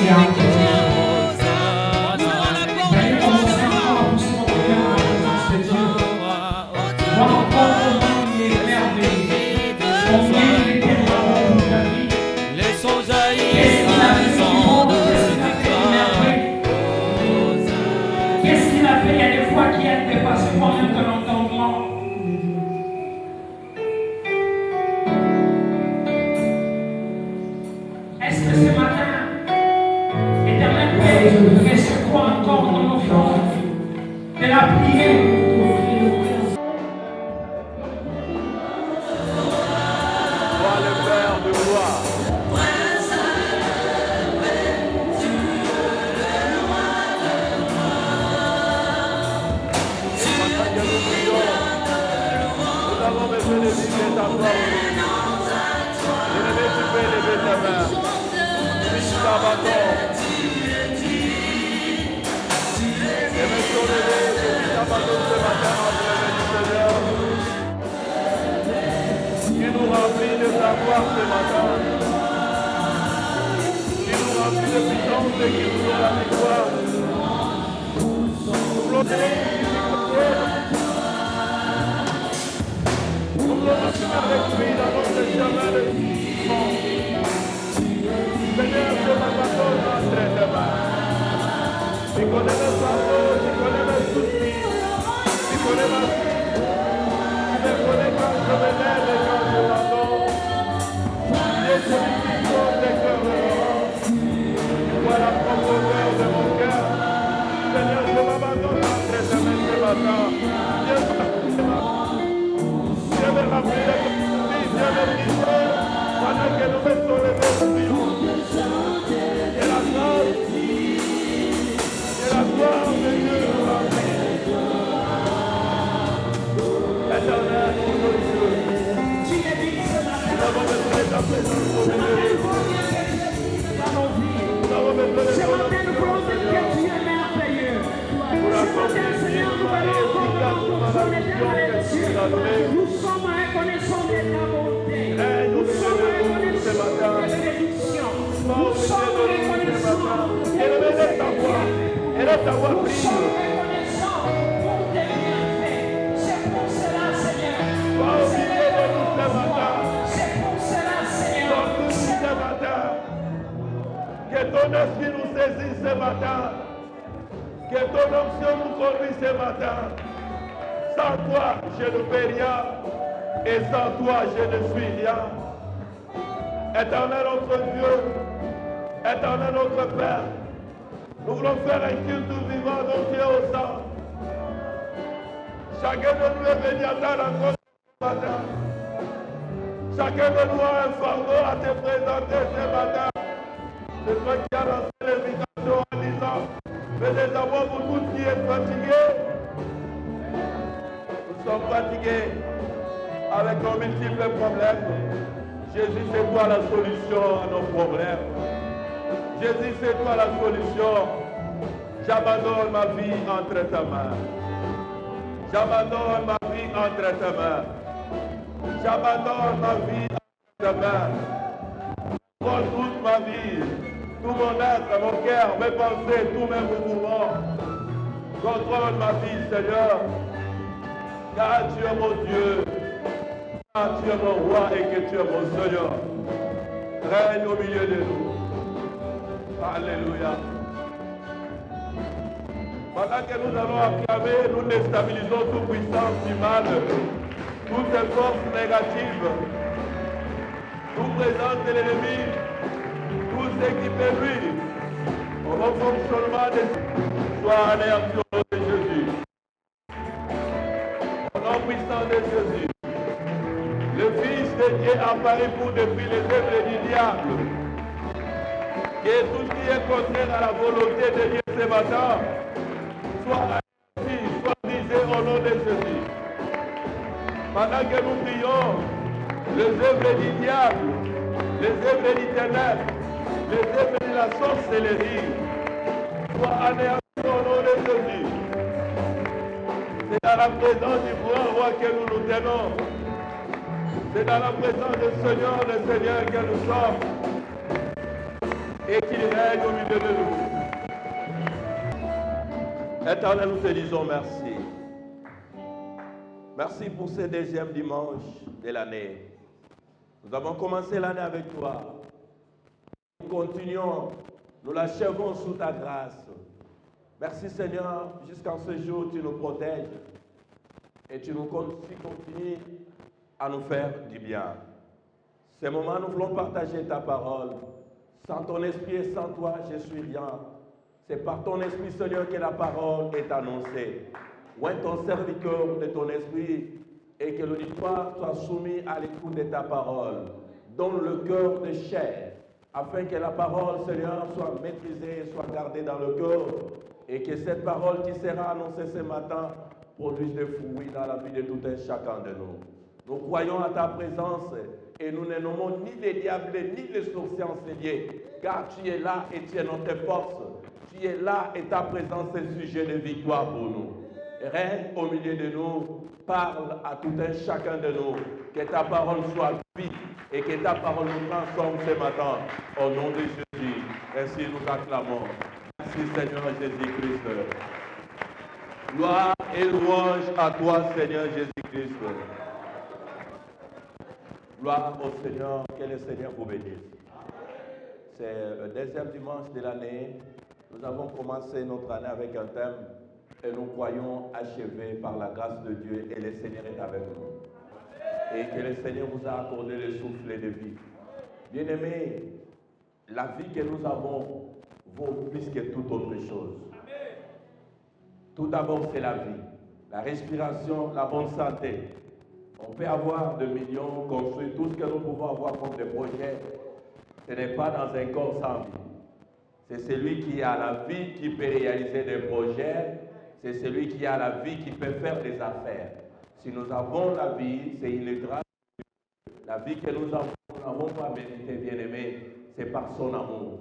et encore. Vous allez commencer encore doucement à venir dans la présence de Dieu. Voir encore comment il est merveilleux, combien il est tellement bon pour ta vie. Laissons jaillir Qu'est-ce qu'il a fait de bon, qu'est-ce qu'il a fait de merveilleux. Qu'est-ce qu'il a fait? Il y a des fois qui a dépassé moyen de l'entendement. Est-ce que ce matin, Éternel Père, recevoir encore dans nos forces de la prière? Toi le Père de gloire. Nous avons besoin de vivre ta gloire. Bien-aimé, tu peux lever ta main. Puis t'abandonnes. Et maintenant, lever, que tu t'abandonnes ce matin entre les mains du Seigneur. Qui nous remplit de ta gloire ce matin. Qui nous remplit de puissance et qui nous donne la victoire. Nous voulons te nous voulons marcher avec lui dans notre chemin de vivant. Seigneur, je m'abandonne entre tes mains. Tu connais mes fardeaux, tu connais mes soucis, tu connais ma vie. Tu me connais quand je me lève et quand je m'endors. Tu es celui qui sauve les cœurs heureux. Tu vois la profondeur de mon cœur. Seigneur, je m'abandonne entre tes mains ce matin. Dieu me remplit de vie, Dieu me brise, pendant que nous mettons les mains au billon. Et la grâce, et la gloire de Dieu nous remplit. Éternel, mon Dieu, nous avons besoin de ta présence au milieu de nous. Nous avons besoin de ton nom, Seigneur. Pour accomplir vivement et efficacement la mission que tu nous as donnée. Nous sommes reconnaissants de ta bonté. Règne au Nous sommes milieu de nous ce reconnaissants matin. de ta bénédiction. Sois au Nous milieu sommes de nous ce matin. reconnaissants. Élevez ta voix. Élève ta voix, Nous prie. sommes reconnaissants pour tes bienfaits. C'est pour cela, Seigneur. Sois au milieu de nous ce matin. C'est pour cela, Seigneur. Sois nous ce matin. Que ton esprit nous saisisse ce matin. Que ton onction nous conduise ce matin. Sans toi, je ne fais rien. Et sans toi, je ne suis rien. Éternel notre Dieu, éternel notre Père, nous voulons faire un culte vivant dont tu es au sang. Chacun de nous est venu à ta rencontre ce matin. Chacun de nous a un fardeau à te présenter ce matin. C'est toi qui as lancé l'invitation en disant, venez d'abord pour tous qui êtes fatigués. Nous sommes fatigués avec nos multiples problèmes. Jésus, c'est toi la solution à nos problèmes. Jésus, c'est toi la solution. J'abandonne ma vie entre tes mains. J'abandonne ma vie entre tes mains. J'abandonne ma vie entre tes mains. Prends toute ma vie, tout mon être, mon cœur, mes pensées, tous mes mouvements. Contrôle ma vie, Seigneur. Car tu es mon Dieu. Car tu es mon roi et que tu es mon Seigneur. Règne au milieu de nous. Alléluia. Pendant que nous allons acclamer, nous déstabilisons toute puissance du mal, toutes les forces négatives, tout présence de l'ennemi, tout ce qui peut nuire au bon fonctionnement de soit anéanti au nom de Jésus. Au nom puissant de Jésus, le Fils de Dieu apparaît pour détruire les œuvres du diable. Et tout ce qui est contraire à la volonté de Dieu ce matin, soit anéanti, soit brisé au nom de Jésus. Pendant que nous prions, les œuvres du diable, les œuvres du ténèbre, les œuvres de la sorcellerie, soient anéanties au nom de Jésus. C'est dans la présence du roi que nous nous tenons. C'est dans la présence du Seigneur que nous sommes. et qu'il règne au milieu de nous. Éternel, nous te disons merci. Merci pour ce deuxième dimanche de l'année. Nous avons commencé l'année avec toi. Nous continuons, nous l'achevons sous ta grâce. Merci Seigneur, jusqu'à ce jour, tu nous protèges et tu nous continues à nous faire du bien. Ces moments, nous voulons partager ta parole. Sans ton esprit et sans toi, je suis rien. C'est par ton esprit, Seigneur, que la parole est annoncée. Oint ton serviteur de ton esprit et que l'auditoire soit soumis à l'écoute de ta parole. Donne le cœur de chair, afin que la parole, Seigneur, soit maîtrisée, soit gardée dans le cœur, et que cette parole qui sera annoncée ce matin produise des fruits dans la vie de tout un chacun de nous. Nous croyons à ta présence et nous ne nommons ni les diables ni les sorciers enseignés, car tu es là et tu es notre force. Tu es là et ta présence est sujet de victoire pour nous. Règne au milieu de nous, parle à tout un chacun de nous, que ta parole soit vie et que ta parole nous transforme ce matin. Au nom de Jésus, ainsi nous acclamons. Merci Seigneur Jésus-Christ. Gloire et louange à toi Seigneur Jésus-Christ. Gloire au Seigneur, que le Seigneur vous bénisse. C'est le deuxième dimanche de l'année. Nous avons commencé notre année avec un thème et nous croyons achevé par la grâce de Dieu et le Seigneur est avec nous. Et que le Seigneur vous a accordé le souffle de vie. Bien-aimés, la vie que nous avons vaut plus que toute autre chose. Tout d'abord, c'est la vie, la respiration, la bonne santé. On peut avoir des millions, construire tout ce que nous pouvons avoir comme des projets. Ce n'est pas dans un corps sans vie. C'est celui qui a la vie qui peut réaliser des projets. C'est celui qui a la vie qui peut faire des affaires. Si nous avons la vie, c'est une grâce. La vie que nous n'avons pas méritée, bien-aimés, c'est par son amour.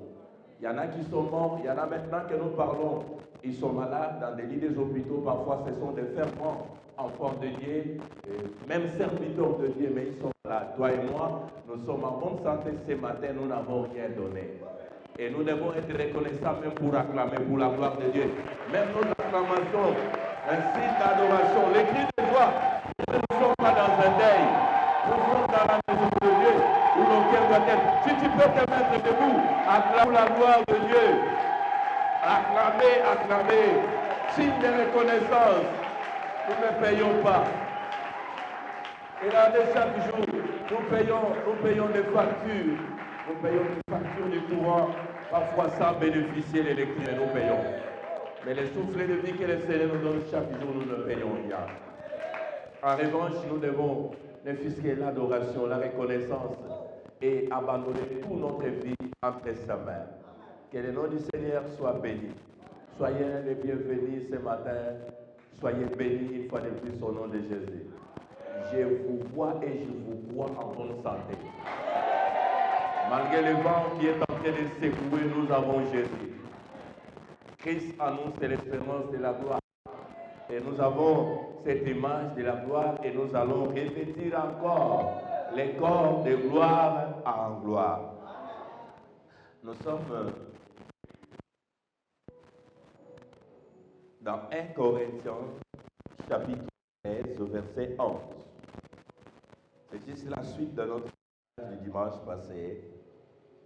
Il y en a qui sont morts, il y en a maintenant que nous parlons. Ils sont malades dans des lits des hôpitaux. Parfois, ce sont des fervents enfants de Dieu, même serviteurs de Dieu, mais ils sont là. Toi et moi, nous sommes en bonne santé ce matin, nous n'avons rien donné. Et nous devons être reconnaissants même pour acclamer pour la gloire de Dieu. Même nos acclamations, un signe d'adoration, les cris de joie. Nous ne sommes pas dans un deuil. Nous sommes dans la maison de Dieu où nos cœurs doivent être. Si tu peux te mettre debout, acclame la gloire de Dieu. Acclamez, acclamez. Signe de reconnaissance. Nous ne payons pas. Et là, chaque jour, nous payons des factures. Nous payons des factures du courant, parfois sans bénéficier de l'électricité, nous payons. Mais les souffles de vie que le Seigneur nous donne chaque jour, nous ne payons rien. En revanche, nous devons ne fixer l'adoration, la reconnaissance et abandonner toute notre vie entre sa main. Que le nom du Seigneur soit béni. Soyez les bienvenus ce matin. Soyez bénis une fois de plus au nom de Jésus. Je vous vois et je vous vois en bonne santé. Malgré le vent qui est en train de secouer, nous avons Jésus. Christ en nous, c'est l'espérance de la gloire. Et nous avons cette image de la gloire et nous allons revêtir encore les corps de gloire en gloire. Nous sommes dans 1 Corinthiens, chapitre 13, verset 11. C'est juste la suite de notre du dimanche passé.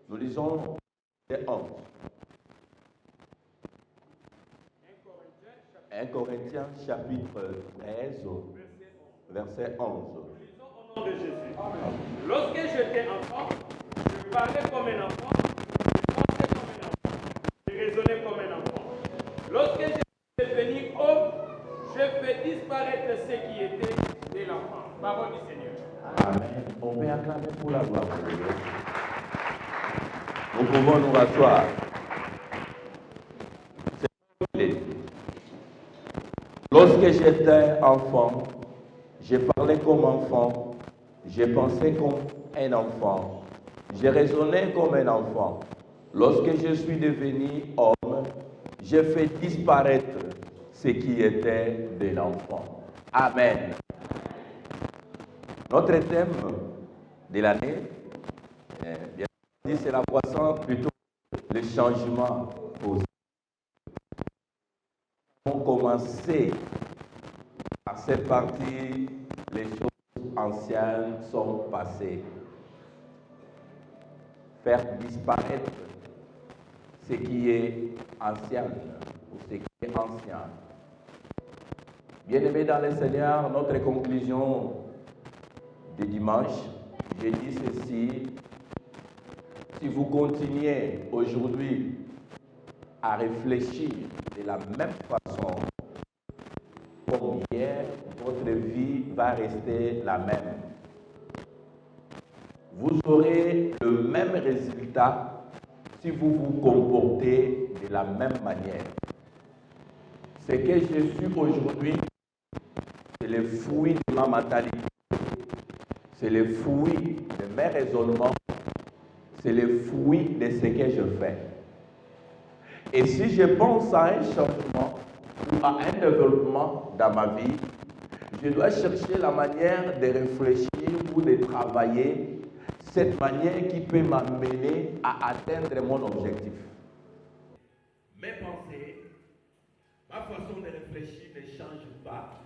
Nous lisons les 11. 1 Corinthiens chapitre 13, verset 11. Nous lisons au nom de Jésus. Lorsque j'étais enfant, je parlais comme un enfant, je pensais comme un enfant, je raisonnais comme un enfant. Lorsque j'étais devenu homme, je fais disparaître ce qui était de l'enfant. Parole du Seigneur. Amen. On peut acclamer pour la gloire de Dieu. Nous pouvons nous rasseoir. Lorsque j'étais enfant, je parlais comme enfant, je pensais comme un enfant, je raisonnais comme un enfant. Lorsque je suis devenu homme, j'ai fait disparaître ce qui était de l'enfant. Amen. Notre thème de l'année, bien dit, c'est la croissance, plutôt le changement positif. On commencer par cette partie, les choses anciennes sont passées. Faire disparaître ce qui est ancien ou ce qui est ancien. Bien-aimés dans le Seigneur, notre conclusion de dimanche, j'ai dit ceci: si vous continuez aujourd'hui à réfléchir de la même façon comme hier, votre vie va rester la même. Vous aurez le même résultat si vous vous comportez de la même manière. Ce que je suis aujourd'hui, c'est le fruit de ma mentalité, c'est le fruit de mes raisonnements, c'est le fruit de ce que je fais. Et si je pense à un changement ou à un développement dans ma vie, je dois chercher la manière de réfléchir ou de travailler cette manière qui peut m'amener à atteindre mon objectif. Mes pensées, ma façon de réfléchir ne change pas.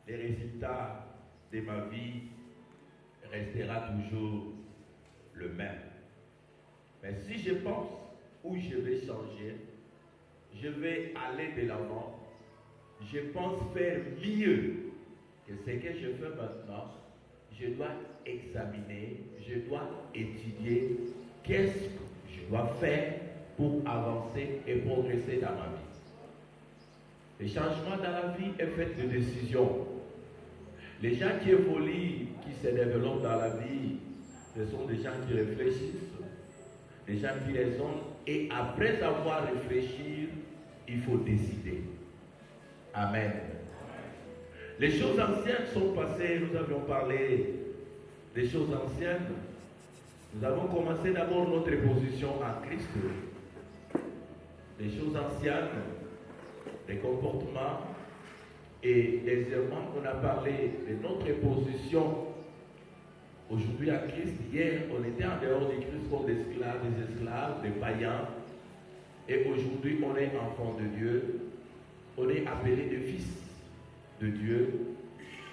Les résultats de ma vie restera toujours le même. Mais si je pense où je vais changer, je vais aller de l'avant, je pense faire mieux que ce que je fais maintenant, je dois examiner, je dois étudier qu'est-ce que je dois faire pour avancer et progresser dans ma vie. Le changement dans la vie est fait de décisions. Les gens qui évoluent, qui se développent dans la vie, ce sont des gens qui réfléchissent, des gens qui raisonnent, et après avoir réfléchi, il faut décider. Amen. Les choses anciennes sont passées, nous avions parlé des choses anciennes. Nous avons commencé d'abord notre position en Christ. Les choses anciennes, les comportements, et deuxièmement, on a parlé de notre position aujourd'hui à Christ. Hier, on était en dehors de Christ comme des esclaves, des païens. Et aujourd'hui, on est enfant de Dieu. On est appelé des fils de Dieu.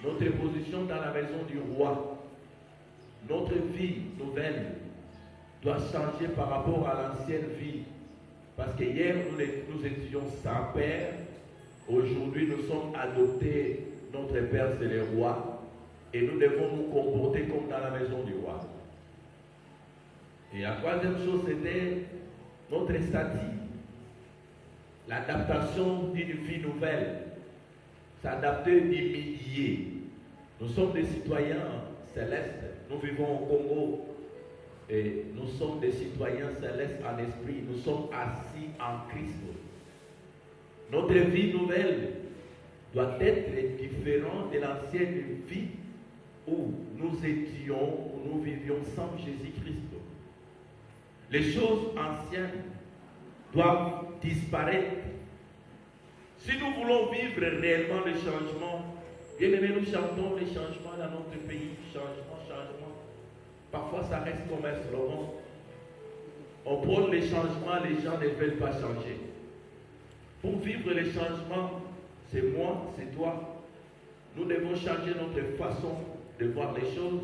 Notre position dans la maison du roi, notre vie nouvelle doit changer par rapport à l'ancienne vie. Parce que hier, nous étions sans père. Aujourd'hui, nous sommes adoptés. Notre père, c'est le roi. Et nous devons nous comporter comme dans la maison du roi. Et la troisième chose, c'était notre statut. L'adaptation d'une vie nouvelle. S'adapter d'immédiat. Nous sommes des citoyens célestes. Nous vivons au Congo. Et nous sommes des citoyens célestes en esprit. Nous sommes assis en Christ. Notre vie nouvelle doit être différente de l'ancienne vie où nous étions, où nous vivions sans Jésus-Christ. Les choses anciennes doivent disparaître. Si nous voulons vivre réellement les changements, bien aimés, nous chantons les changements dans notre pays, changement, changement. Parfois ça reste comme un slogan. On prône les changements, les gens ne veulent pas changer. Pour vivre les changements, c'est moi, c'est toi. Nous devons changer notre façon de voir les choses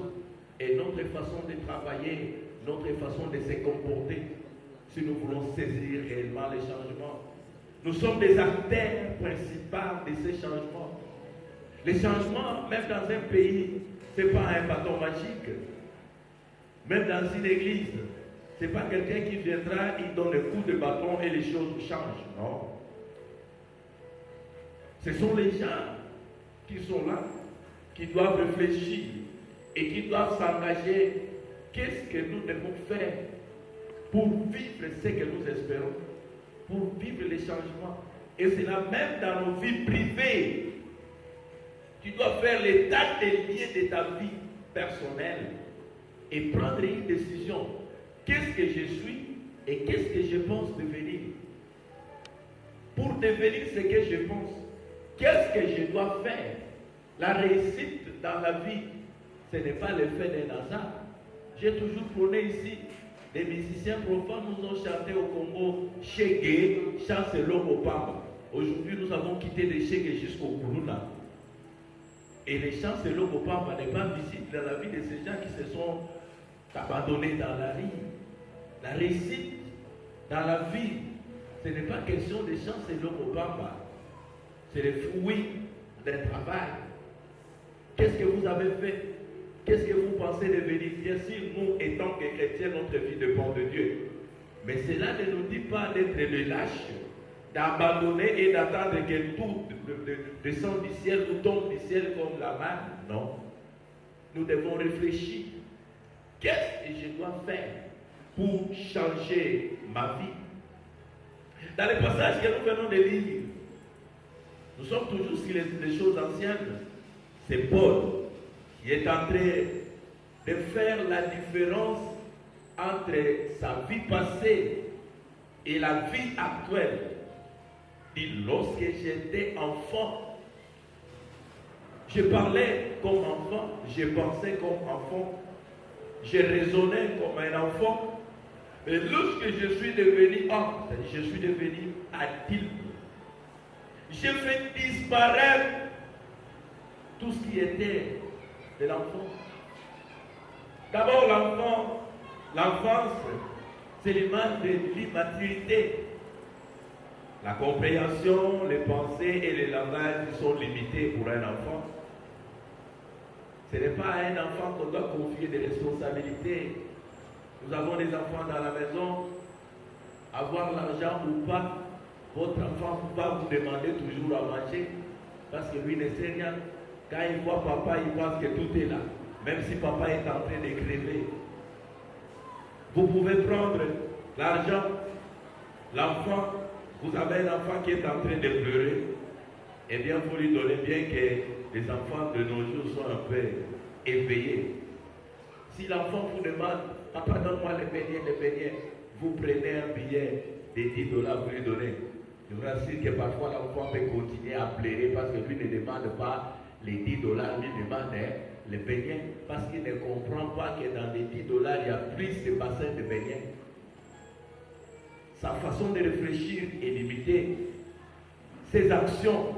et notre façon de travailler, notre façon de se comporter si nous voulons saisir réellement les changements. Nous sommes des acteurs principaux de ces changements. Les changements, même dans un pays, ce n'est pas un bâton magique. Même dans une église, ce n'est pas quelqu'un qui viendra, il donne un coup de bâton et les choses changent. Non. Ce sont les gens qui sont là, qui doivent réfléchir et qui doivent s'engager. Qu'est-ce que nous devons faire pour vivre ce que nous espérons, pour vivre les changements. Et c'est là même dans nos vies privées. Tu dois faire l'état des lieux de ta vie personnelle et prendre une décision. Qu'est-ce que je suis et qu'est-ce que je pense devenir? Pour devenir ce que je pense, qu'est-ce que je dois faire? La réussite dans la vie, ce n'est pas l'effet d'un hasard. J'ai toujours prôné ici, les musiciens profanes nous ont chanté au Congo Shege, Chancelon au Pamba. Aujourd'hui, nous avons quitté les Shege jusqu'au Kuruna. Et les Chancelon au Pamba n'est pas visible dans la vie de ces gens qui se sont abandonnés dans la vie. La réussite dans la vie, ce n'est pas question de Chancelon au Pamba. C'est le fruit d'un travail. Qu'est-ce que vous avez fait? Qu'est-ce que vous pensez devenir? Bien sûr, nous, étant que chrétiens, notre vie dépend de Dieu. Mais cela ne nous dit pas d'être des lâches, d'abandonner et d'attendre que tout descende du ciel ou tombe du ciel comme la manne. Non. Nous devons réfléchir. Qu'est-ce que je dois faire pour changer ma vie? Dans les passages que nous venons de lire, nous sommes toujours sur les choses anciennes. C'est Paul qui est en train de faire la différence entre sa vie passée et la vie actuelle. Et lorsque j'étais enfant, je parlais comme enfant, je pensais comme enfant, je raisonnais comme un enfant. Mais lorsque je suis devenu homme, je suis devenu adulte, j'ai fait disparaître tout ce qui était de l'enfant. D'abord, l'enfance, c'est l'image de l'immaturité. La compréhension, les pensées et les langages sont limités pour un enfant. Ce n'est pas à un enfant qu'on doit confier des responsabilités. Nous avons des enfants dans la maison, avoir l'argent ou pas, votre enfant va vous demander toujours à manger parce que lui ne sait rien. Quand il voit papa, il pense que tout est là, même si papa est en train de crever. Vous pouvez prendre l'argent, l'enfant, vous avez un enfant qui est en train de pleurer, eh bien vous lui donnez, bien que les enfants de nos jours soient un peu éveillés. Si l'enfant vous demande, papa donne-moi les beignets, vous prenez un billet de $10, vous lui donnez. Je vous rassure que parfois l'enfant peut continuer à pleurer parce que lui ne demande pas les $10, lui demande les beignets parce qu'il ne comprend pas que dans les $10, il y a plus de bassins de beignets. Sa façon de réfléchir est limitée. Ses actions,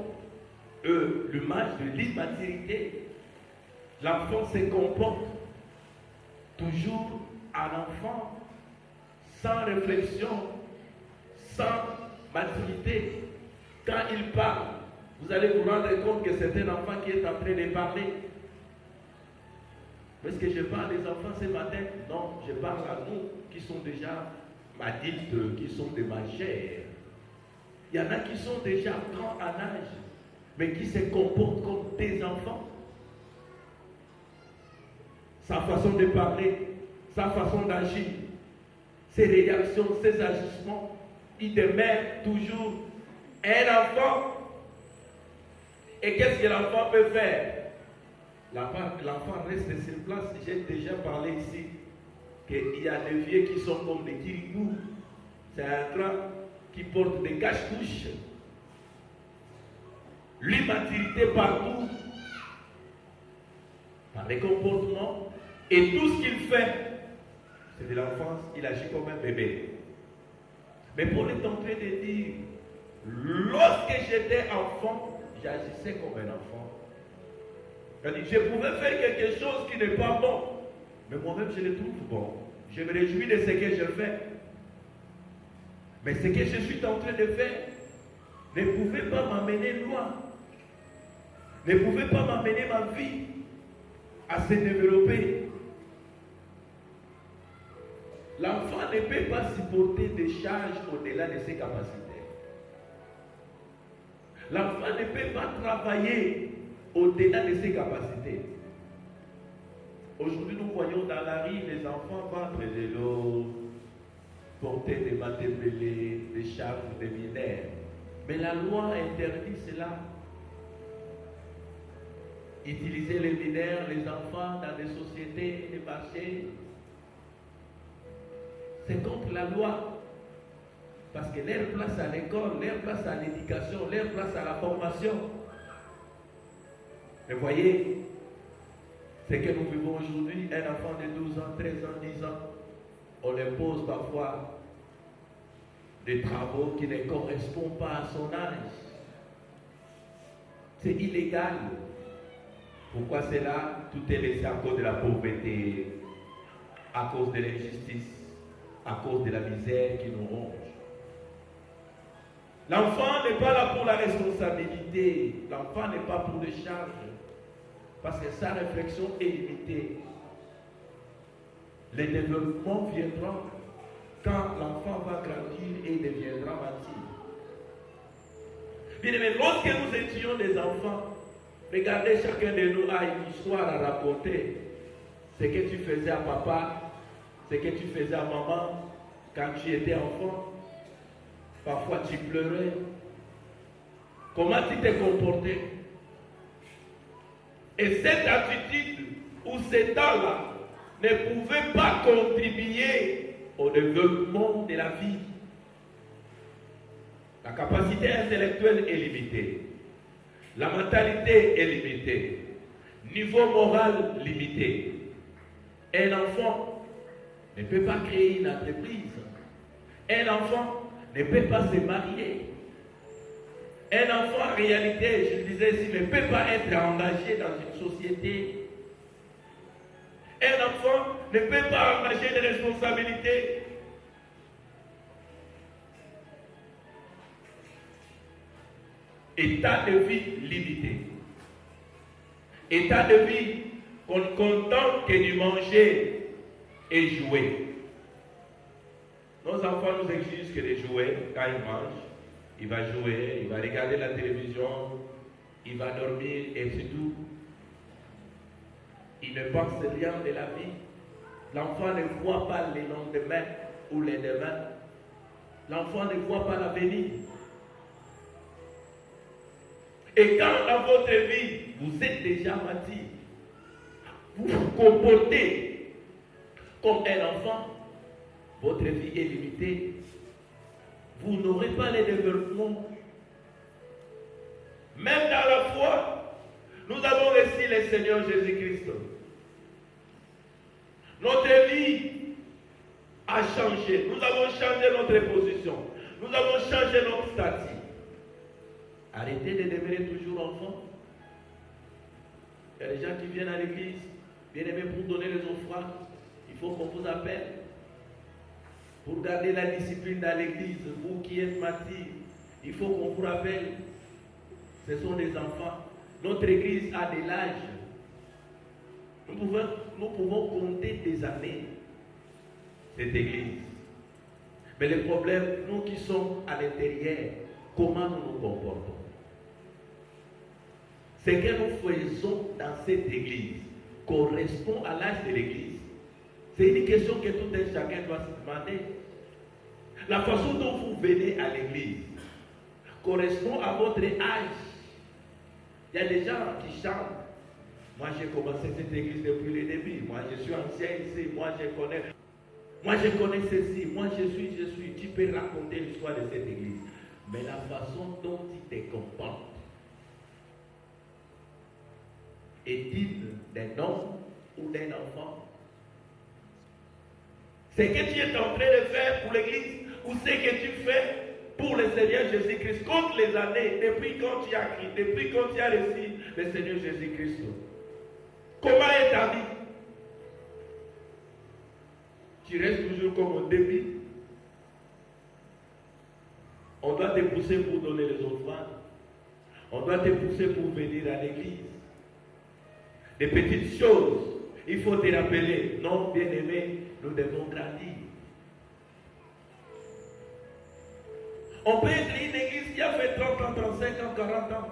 l'image de l'immaturité. L'enfant se comporte toujours à l'enfant, sans réflexion, sans maturité. Quand il parle, vous allez vous rendre compte que c'est un enfant qui est en train de parler. Est-ce que je parle des enfants ce matin? Non, je parle à nous qui sont déjà adultes, qui sont des majeurs. Il y en a qui sont déjà grands en âge, mais qui se comportent comme des enfants. Sa façon de parler, sa façon d'agir, ses réactions, ses agissements, il demeure toujours un enfant. Et qu'est-ce que l'enfant peut faire? L'enfant reste sur place. J'ai déjà parlé ici qu'il y a des vieux qui sont comme des kiribous. C'est un grand qui porte des cache-couches. L'immaturité partout, par les comportements, et tout ce qu'il fait, c'est de l'enfance, il agit comme un bébé. Mais Paul est en train de dire, lorsque j'étais enfant, j'agissais comme un enfant. C'est-à-dire, je pouvais faire quelque chose qui n'est pas bon, mais moi-même je le trouve bon. Je me réjouis de ce que je fais. Mais ce que je suis en train de faire ne pouvait pas m'amener loin. Ne pouvait pas m'amener ma vie à se développer. L'enfant ne peut pas supporter des charges au-delà de ses capacités. L'enfant ne peut pas travailler au-delà de ses capacités. Aujourd'hui, nous voyons dans la rue les enfants vendre de l'eau, porter des matébélés, des charges, des mineurs. Mais la loi interdit cela. Utiliser les mineurs, les enfants dans des sociétés, des marchés, c'est contre la loi. Parce que leur place à l'école, leur place à l'éducation, leur place à la formation. Mais voyez, ce que nous vivons aujourd'hui, un enfant de 12 ans, 13 ans, 10 ans, on impose parfois des travaux qui ne correspondent pas à son âge. C'est illégal. Pourquoi c'est là? Tout est laissé à cause de la pauvreté, à cause de l'injustice, à cause de la misère qui nous ronge. L'enfant n'est pas là pour la responsabilité. L'enfant n'est pas pour les charges. Parce que sa réflexion est limitée. Le développement viendra quand l'enfant va grandir et deviendra mature. Bien aimé, lorsque nous étions des enfants, regardez, chacun de nous a une histoire à raconter. Ce que tu faisais à papa, ce que tu faisais à maman quand tu étais enfant. Parfois tu pleurais. Comment tu t'es comporté? Et cette attitude ou cet temps-là ne pouvait pas contribuer au développement de la vie. La capacité intellectuelle est limitée. La mentalité est limitée. Niveau moral limité. Un enfant ne peut pas créer une entreprise. Un enfant ne peut pas se marier. Un enfant, en réalité, je disais, s'il ne peut pas être engagé dans une société. Un enfant ne peut pas engager des responsabilités. État de vie limité. État de vie qu'on ne contente que de manger et jouer. Nos enfants nous exigent que de jouer quand ils mangent. Il va jouer, il va regarder la télévision, il va dormir et c'est tout. Il ne pense rien de la vie. L'enfant ne voit pas le lendemain ou les demain. L'enfant ne voit pas l'avenir. Et quand dans votre vie, vous êtes déjà mature, vous vous comportez comme un enfant, votre vie est limitée. Vous n'aurez pas le développement. Même dans la foi, nous avons reçu le Seigneur Jésus-Christ. Notre vie a changé. Nous avons changé notre position. Nous avons changé notre statut. Arrêtez de demeurer toujours enfant. Il y a des gens qui viennent à l'église, bien aimés, pour donner les offrandes. Il faut qu'on vous appelle. Pour garder la discipline dans l'église, vous qui êtes matures, il faut qu'on vous rappelle. Ce sont des enfants. Notre église a de l'âge. Nous pouvons compter des années, cette église. Mais le problème, nous qui sommes à l'intérieur, comment nous nous comportons? Ce que nous faisons dans cette église correspond à l'âge de l'église. C'est une question que tout un chacun doit se demander. La façon dont vous venez à l'église correspond à votre âge. Il y a des gens qui chantent. Moi, j'ai commencé cette église depuis le début. Moi, je suis ancien ici. Moi, je connais ceci. Moi, je suis. Tu peux raconter l'histoire de cette église. Mais la façon dont tu te comportes est digne d'un homme ou d'un enfant. Ce que tu es en train de faire pour l'église ou ce que tu fais pour le Seigneur Jésus-Christ, compte les années, depuis quand tu as crié, depuis quand tu as reçu le Seigneur Jésus-Christ. Comment est ta vie? Tu restes toujours comme au début. On doit te pousser pour donner les offrandes. On doit te pousser pour venir à l'église. Des petites choses, il faut te rappeler. Non, bien-aimés, nous devons grandir. On peut être une église qui a fait 30 ans, 35 ans, 40 ans.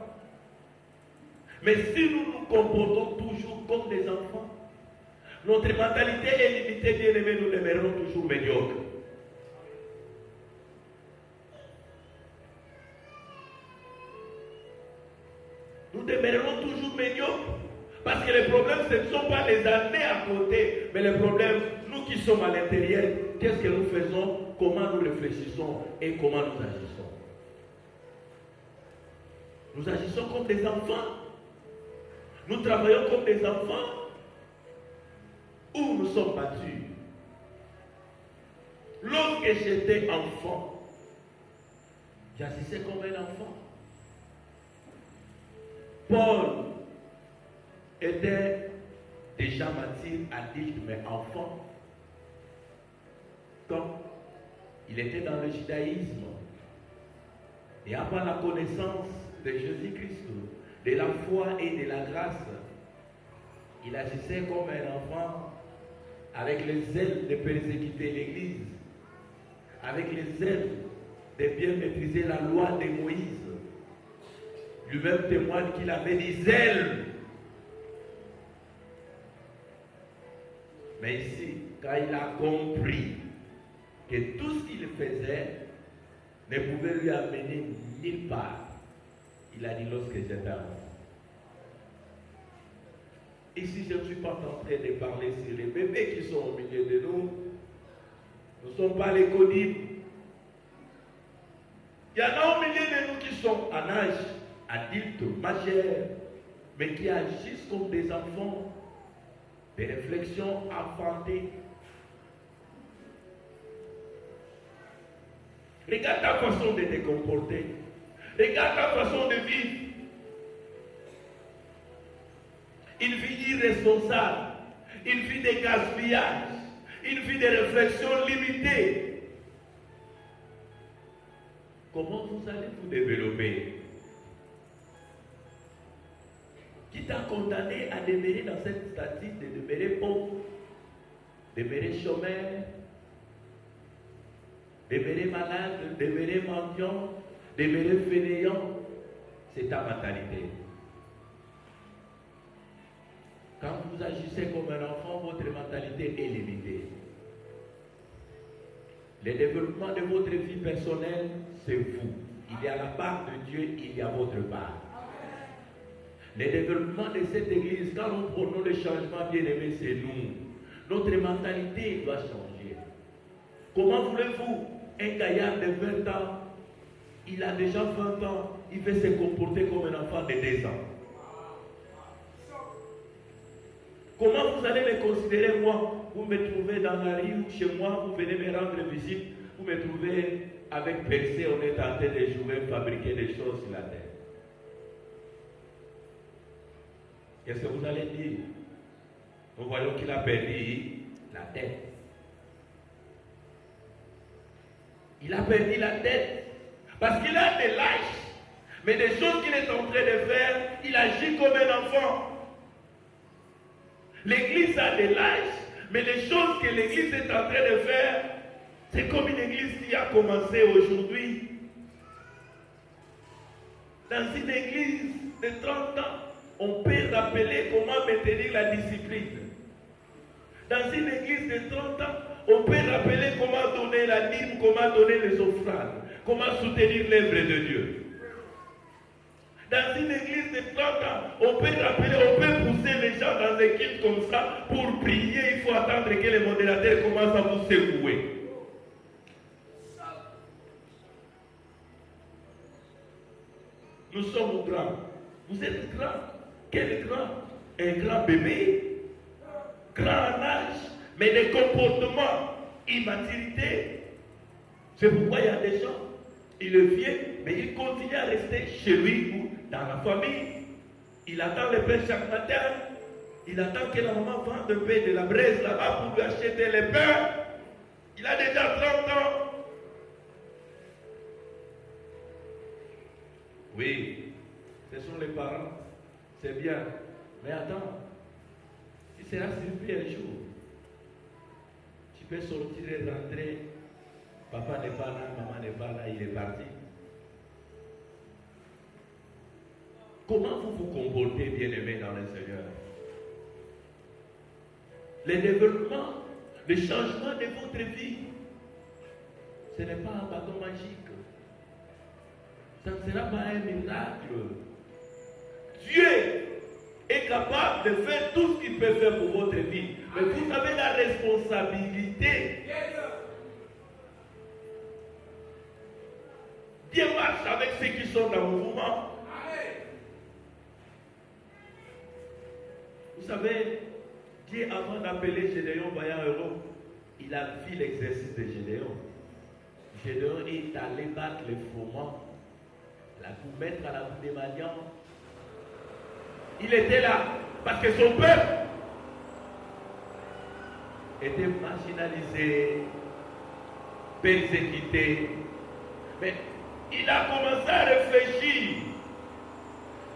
Mais si nous nous comportons toujours comme des enfants, notre mentalité est limitée, bien-aimés, nous demeurons toujours médiocres. Nous demeurons toujours médiocres. Parce que les problèmes, ce ne sont pas les années à côté, mais les problèmes, nous qui sommes à l'intérieur, qu'est-ce que nous faisons, comment nous réfléchissons et comment nous agissons. Nous agissons comme des enfants. Nous travaillons comme des enfants. Où nous sommes battus. Lorsque j'étais enfant, j'agissais comme un enfant. Paul était déjà mature, adulte, mais enfant. Quand il était dans le judaïsme, et après la connaissance de Jésus-Christ, de la foi et de la grâce, il agissait comme un enfant avec les ailes de persécuter l'Église, avec les ailes de bien maîtriser la loi de Moïse. Lui-même témoigne qu'il avait des ailes. Mais ici, quand il a compris que tout ce qu'il faisait ne pouvait lui amener nulle part, il a dit lorsque j'étais enfant. Ici, je ne suis pas en train de parler sur les bébés qui sont au milieu de nous. Nous ne sommes pas les codibles. Il y en a au milieu de nous qui sont en âge adultes, majeurs, mais qui agissent comme des enfants, des réflexions enfantées. Regarde ta façon de te comporter. Regarde ta façon de vivre. Une vie irresponsable, une vie de gaspillage, une vie de réflexion limitée. Comment vous allez vous développer? Qui t'a condamné à demeurer dans cette statistique de demeurer pauvre, demeurer chômeur, demeurer malade, demeurer mendiant, demeurer fainéant? C'est ta mentalité. Quand vous agissez comme un enfant, votre mentalité est limitée. Le développement de votre vie personnelle, c'est vous. Il y a la part de Dieu, il y a votre part. Le développement de cette église, quand nous prenons le changement, bien aimé, c'est nous. Notre mentalité doit changer. Comment voulez-vous, un gaillard de 20 ans, il a déjà 20 ans, il veut se comporter comme un enfant de 2 ans? Comment vous allez me considérer, moi? Vous me trouvez dans la rue, chez moi, vous venez me rendre visite, vous me trouvez avec Percé, on est en train de jouer, fabriquer des choses sur la terre. Qu'est-ce que vous allez dire? Nous voyons qu'il a perdu la tête. Il a perdu la tête parce qu'il a des lâches, mais des choses qu'il est en train de faire, il agit comme un enfant. L'église a des lâches, mais les choses que l'église est en train de faire, c'est comme une église qui a commencé aujourd'hui. Dans une église de 30 ans, on peut rappeler comment maintenir la discipline. Dans une église de 30 ans, on peut rappeler comment donner la dîme, comment donner les offrandes, comment soutenir l'œuvre de Dieu. Dans une église de 30 ans, on peut rappeler, on peut pousser les gens dans des équipes comme ça pour prier. Il faut attendre que les modérateurs commencent à vous secouer. Nous sommes grands. Vous êtes grands. Quel grand? Un grand bébé, grand en âge, mais des comportements, immaturité. C'est pourquoi il y a des gens, il est vieux, mais il continue à rester chez lui ou dans la famille. Il attend le pain chaque matin. Il attend que la maman vende un peu de la braise là-bas pour lui acheter le pain. Il a déjà 30 ans. Oui, ce sont les parents. C'est bien. Mais attends, tu seras surpris un jour. Tu peux sortir et rentrer. Papa n'est pas là, maman n'est pas là, il est parti. Comment vous vous comportez, bien-aimés dans le Seigneur? Le développement, le changement de votre vie, ce n'est pas un bâton magique. Ça ne sera pas un miracle. Dieu est capable de faire tout ce qu'il peut faire pour votre vie. Mais vous avez la responsabilité. Dieu marche avec ceux qui sont dans le mouvement. Vous savez, Dieu, avant d'appeler Gédéon Vaillant Héros, il a vu l'exercice de Gédéon. Gédéon est allé battre les froment, pour mettre à la boue des Madians. Il était là parce que son peuple était marginalisé, persécuté. Mais il a commencé à réfléchir.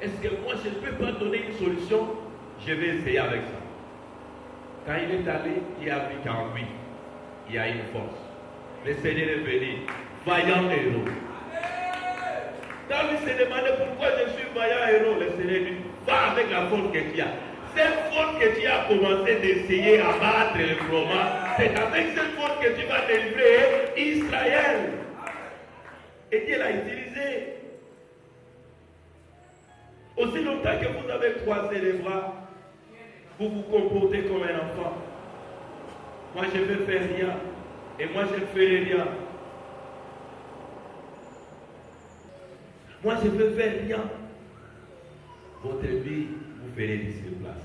Est-ce que moi je ne peux pas donner une solution? Je vais essayer avec ça. Quand il est allé, il a vu qu'en lui, il y a une force. Le Seigneur est venu, vaillant héros. Quand lui s'est demandé pourquoi je suis vaillant héros, le Seigneur dit, va avec la force que tu as. Cette force que tu as commencé d'essayer à battre le froment, c'est avec cette force que tu vas délivrer Israël. Et Dieu l'a utilisé. Aussi longtemps que vous avez croisé les bras, vous vous comportez comme un enfant. Moi je ne vais faire rien. Et moi je ne ferai rien. Moi je ne veux faire rien. Votre vie, vous verrez d'ici de place.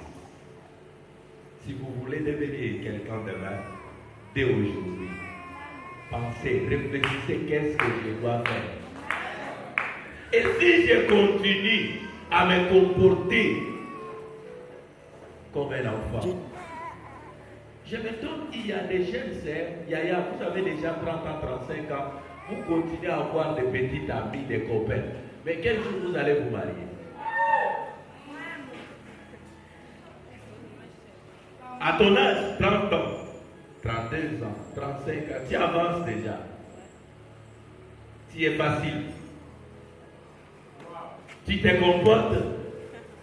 Si vous voulez devenir quelqu'un demain, dès aujourd'hui, pensez, réfléchissez, qu'est-ce que je dois faire. Et si je continue à me comporter comme un enfant, je me donne, il y a des jeunes sœurs, vous avez déjà 30 ans, 35 ans, vous continuez à avoir des petites amies, des copains. Mais quel jour vous allez vous marier? À ton âge, 30 ans, 32 ans, 35 ans, tu avances déjà. Tu es facile. Tu te comportes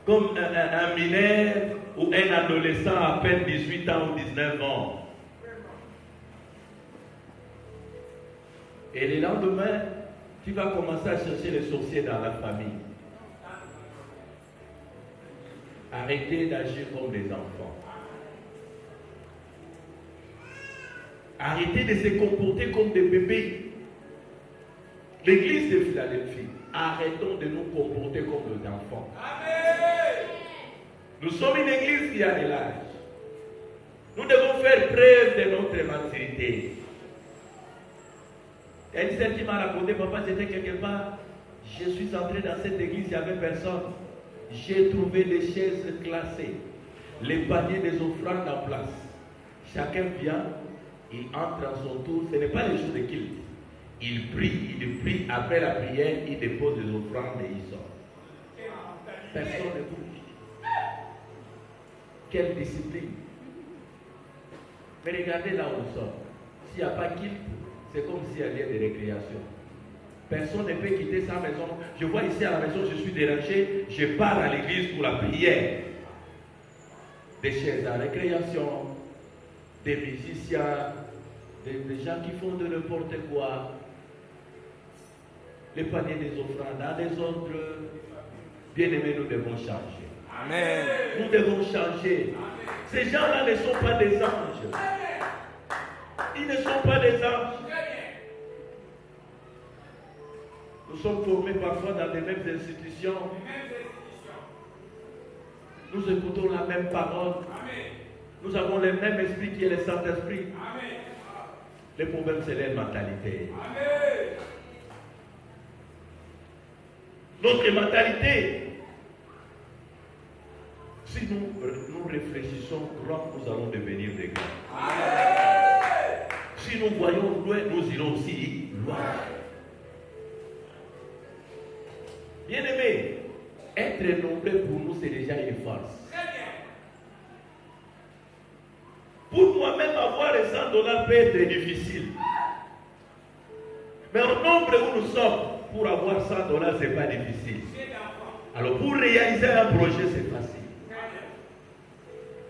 comme un mineur ou un adolescent à peine 18 ans ou 19 ans. Et le lendemain, tu vas commencer à chercher les sorciers dans la famille. Arrêtez d'agir comme des enfants. Arrêtez de se comporter comme des bébés. L'église de Philadelphie, arrêtons de nous comporter comme des enfants. Amen. Nous sommes une église qui a de l'âge. Nous devons faire preuve de notre maturité. Il y a une sœur qui m'a raconté, papa, j'étais quelque part, je suis entré dans cette église, il n'y avait personne. J'ai trouvé les chaises classées, les paniers des offrandes en place. Chacun vient, il entre à son tour, ce n'est pas le jour de culte. Il prie, après la prière, il dépose les offrandes et il sort. Personne ne bouge. Quelle discipline. Mais regardez là où nous sommes. S'il n'y a pas culte, c'est comme s'il y a lieu de récréation. Personne ne peut quitter sa maison. Je vois ici à la maison, je suis dérangé, je pars à l'église pour la prière. Des chaises à récréation, des musiciens, des gens qui font de n'importe quoi. Les paniers des offrandes dans des ordres. Bien aimés, nous devons changer. Amen. Nous devons changer. Ces gens-là ne sont pas des anges. Ils ne sont pas des anges. Nous sommes formés parfois dans les mêmes institutions. Nous écoutons la même parole. Nous avons le même esprit qui est le Saint-Esprit. Le problème, c'est leur mentalité. Notre mentalité, si nous réfléchissons grand, nous allons devenir des grands. Si nous voyons loin, nous irons aussi loin. Bien-aimés, être nombreux pour nous, c'est déjà une force. Pour moi-même, avoir les 100 $ peut être difficile. Mais au nombre où nous sommes, pour avoir 100 $, ce n'est pas difficile. Alors, pour réaliser un projet, c'est facile.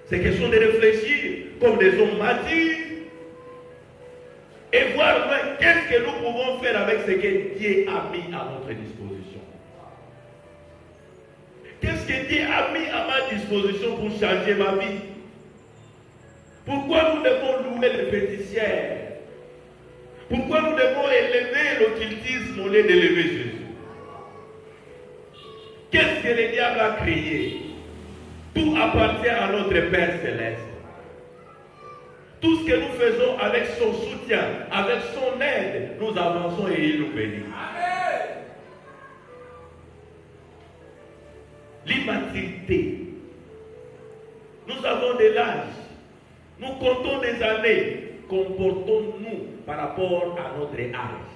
C'est question de réfléchir comme des hommes matures et voir qu'est-ce que nous pouvons faire avec ce que Dieu a mis à notre disposition. Qu'est-ce que Dieu a mis à ma disposition pour changer ma vie? Pourquoi nous devons louer les pétissières? Pourquoi nous devons élever l'occultisme au lieu d'élever Jésus? Qu'est-ce que le diable a créé? Tout appartient à notre Père Céleste. Tout ce que nous faisons avec son soutien, avec son aide, nous avançons et il nous bénit. L'immaturité. Nous avons de l'âge. Nous comptons des années. Comportons-nous par rapport à notre âge.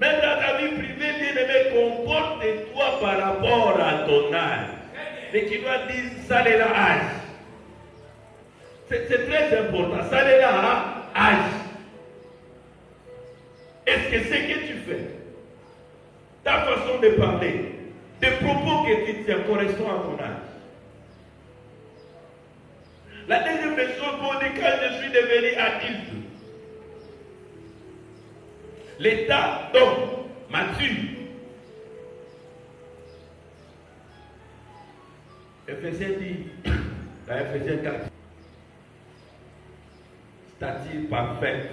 Même dans ta vie privée, bien-aimé, comporte-toi par rapport à ton âge. Mais tu dois dire, ça est l'âge. C'est très important. Ça est l'âge. Est-ce que ce que tu fais, ta façon de parler, des propos que tu tiens correspondent à ton âge? La deuxième chose, pour dire quand je suis devenu adulte, l'état d'homme mature. Ephésiens dit, dans Ephésiens 4, stature parfaite,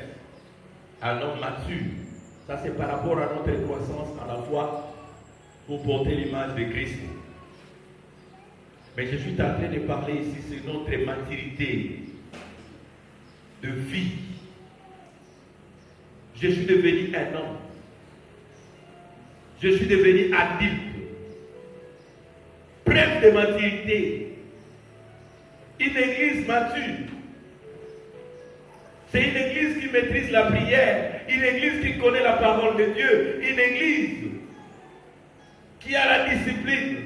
un homme mature. Ça c'est par rapport à notre croissance à la foi pour porter l'image de Christ. Mais je suis en train de parler ici sur notre maturité de vie. Je suis devenu un homme. Je suis devenu adulte. Preuve de maturité. Une église mature. C'est une église qui maîtrise la prière. Une église qui connaît la parole de Dieu. Une église qui a la discipline.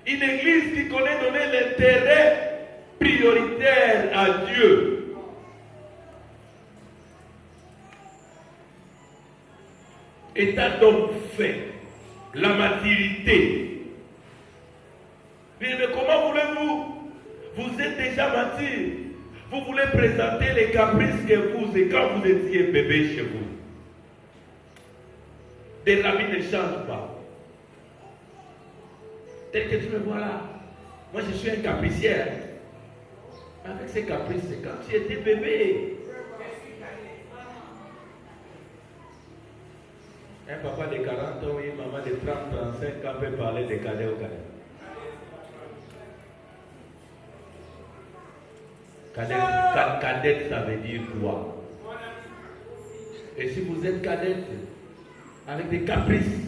Une église qui connaît donner l'intérêt prioritaire à Dieu. État d'homme fait, la maturité. Mais comment voulez-vous? Vous êtes déjà mature. Vous voulez présenter les caprices que vous et quand vous étiez bébé chez vous. Des habits ne changent pas. Tel que tu me vois là, moi je suis un capriciaire. Avec ces caprices, c'est quand tu étais bébé. Un papa de 40 ans et une maman de 30-35 ans peut parler de cadet au cadet. Cadette, ça veut dire quoi? Et si vous êtes cadette, avec des caprices,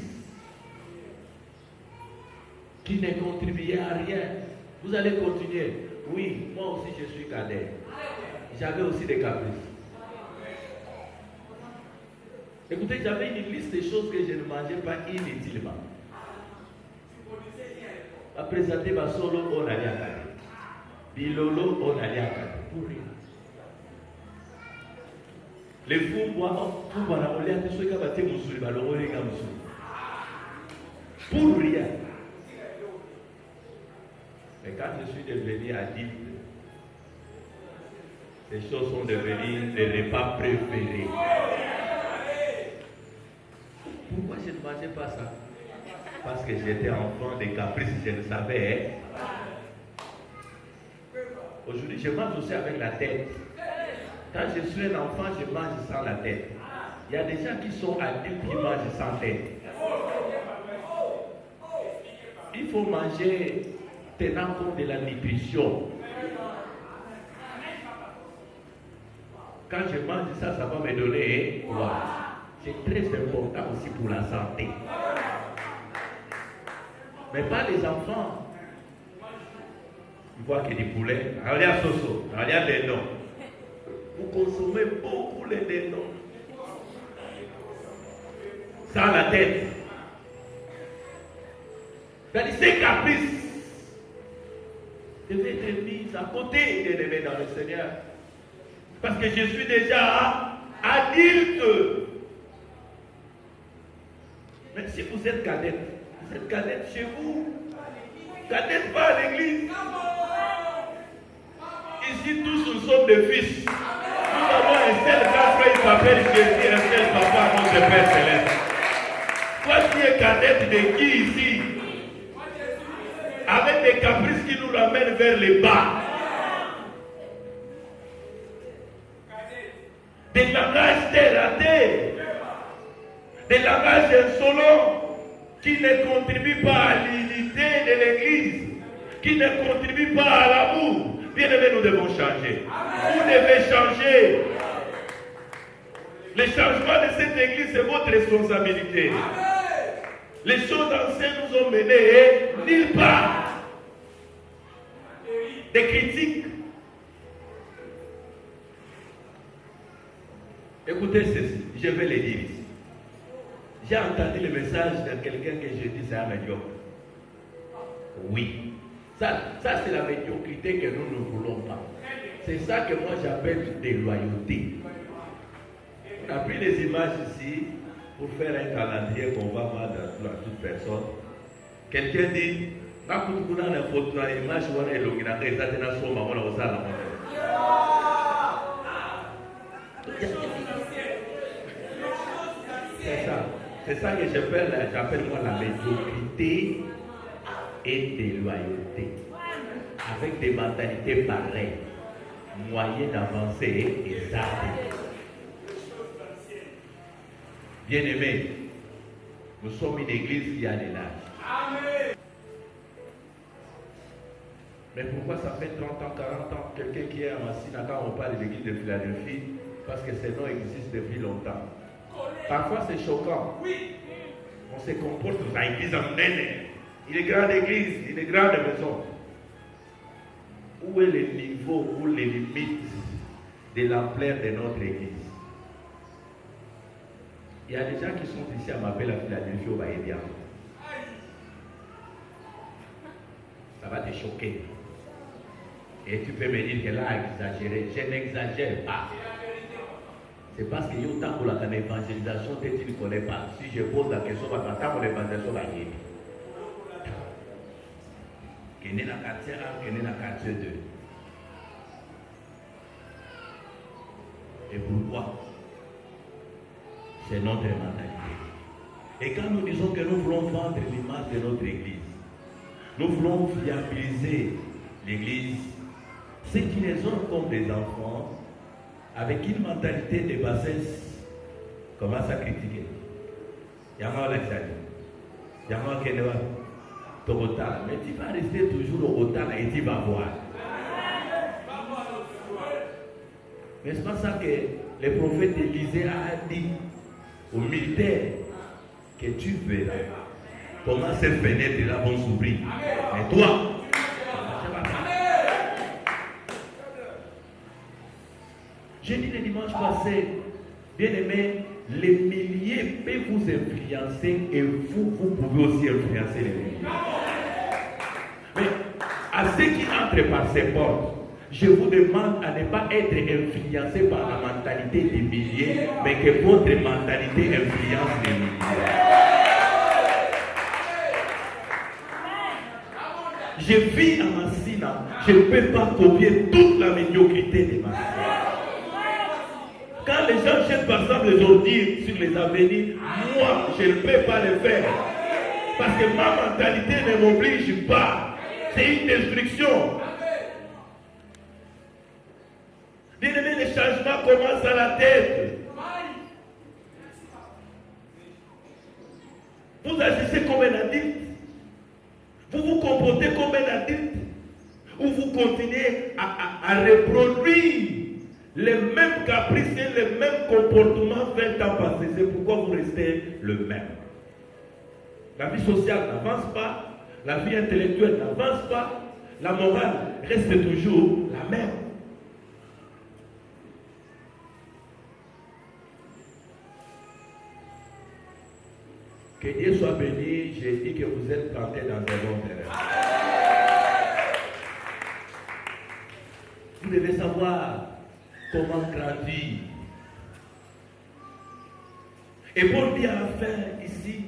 qui ne contribuait à rien, vous allez continuer. Oui, moi aussi je suis cadet. J'avais aussi des caprices. Écoutez, j'avais une liste de choses que je ne mangeais pas inutilement. À présenter ma solo, on allait à cadet. Bilolo, on allait à cadet. Pour rien. Les fous, moi, on allait à ceux qui avaient été pour rien. Mais quand je suis devenu adulte, les choses sont devenues des repas préférés. Pourquoi je ne mangeais pas ça? Parce que j'étais enfant des caprices, je ne savais. Aujourd'hui, je mange aussi avec la tête. Quand je suis un enfant, je mange sans la tête. Il y a des gens qui sont adultes qui mangent sans tête. Il faut manger tenant compte de la nutrition. Quand je mange ça, ça va me donner quoi? C'est très important aussi pour la santé. Mais pas les enfants. Ils voient que des poulets. Regarde Soso, regarde les noms. Vous consommez beaucoup les dindons. Sans la tête. C'est-à-dire ces caprices devaient être mis à côté des bébés dans le Seigneur. Parce que je suis déjà adulte. Mais si vous êtes cadette chez vous. Cadette pas à l'église. Ici tous nous sommes des fils. Nous avons un seul grand frère, il s'appelle Jésus, un seul papa, notre Père Céleste. Toi tu es cadette de qui ici? Avec des caprices qui nous ramènent vers les bas. Des langages dératés. Des langages insolents qui ne contribuent pas à l'unité de l'église, qui ne contribuent pas à l'amour, Bien-aimés, nous devons changer. Vous devez changer. Le changement de cette église, c'est votre responsabilité. Les choses anciennes nous ont menés nulle part. Des critiques. Écoutez ceci, je vais le dire ici. J'ai entendu le message de quelqu'un que je dis c'est un médiocre. Oui. Ça c'est la médiocrité que nous ne voulons pas. C'est ça que moi j'appelle des loyautés. On a pris les images ici pour faire un calendrier qu'on va voir dans toute personne. Quelqu'un dit, c'est ça que j'appelle moi la médiocrité et des loyautés. Avec des mentalités pareilles, moyens d'avancer et zarder. Bien-aimés, nous sommes une église qui a de l'âge. Mais pourquoi ça fait 30 ans, 40 ans, quelqu'un qui est à Massina, quand on parle de l'église de Philadelphie, parce que ces noms existent depuis longtemps. Parfois c'est choquant. On se comporte dans l'église en nene. Il est grande église, il est grande maison. Où est le niveau ou les limites de l'ampleur de notre église? Il y a des gens qui sont ici à m'appeler à Philadelphie au Baïdia. Ça va te choquer. Et tu peux me dire que là, exagéré. Je n'exagère pas. C'est parce qu'il y a autant pour la évangélisation que tu ne connais pas. Si je pose la question, je vais attendre l'évangélisation. Qui est dans le quartier 1, qui est dans le quartier 2. Et pourquoi? C'est notre mentalité. Et quand nous disons que nous voulons vendre l'image de notre église, nous voulons viabiliser l'église, ceux qui les ont comme des enfants, avec une mentalité de bassesse, commencent à critiquer. Yama Alexandre, Yama Kenewa, Togotala, mais tu vas rester toujours au Otala et tu vas voir. Mais c'est pas ça que le prophète Élisée a dit aux militaires que tu verras comment ces fenêtres là vont s'ouvrir. Mais toi, j'ai dit le dimanche passé, bien aimé, les milliers peuvent vous influencer et vous pouvez aussi influencer les milliers. Mais à ceux qui entrent par ces portes, je vous demande à ne pas être influencé par la mentalité des milliers, mais que votre mentalité influence les milliers. Je vis à Massina, je ne peux pas copier toute la médiocrité de Massina. Quand les gens jettent par exemple les ordures sur les avenirs, moi, je ne peux pas le faire. Parce que ma mentalité ne m'oblige pas. C'est une destruction. Bien-aimé, les changements commencent à la tête. Vous agissez comme un adulte. Vous vous comportez comme un adulte. Ou vous continuez à reproduire les mêmes caprices et les mêmes comportements 20 ans passés. C'est pourquoi vous restez le même. La vie sociale n'avance pas. La vie intellectuelle n'avance pas. La morale reste toujours la même. Que Dieu soit béni, j'ai dit que vous êtes plantés dans un bon terrain. Vous devez savoir comment grandir. Et pour dire à la fin ici,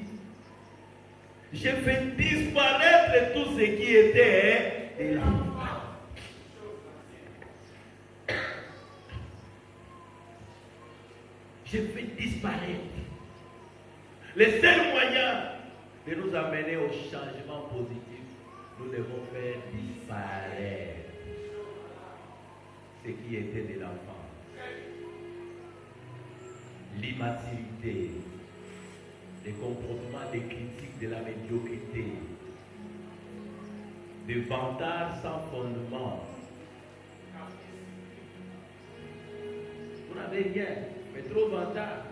j'ai fait disparaître tout ce qui était de la foi. J'ai fait disparaître. Le seul moyen de nous amener au changement positif, nous devons faire disparaître ce qui était de l'enfant. L'immaturité, les comportements, les critiques de la médiocrité, des vantards sans fondement, n'attendais rien, mais trop vantard.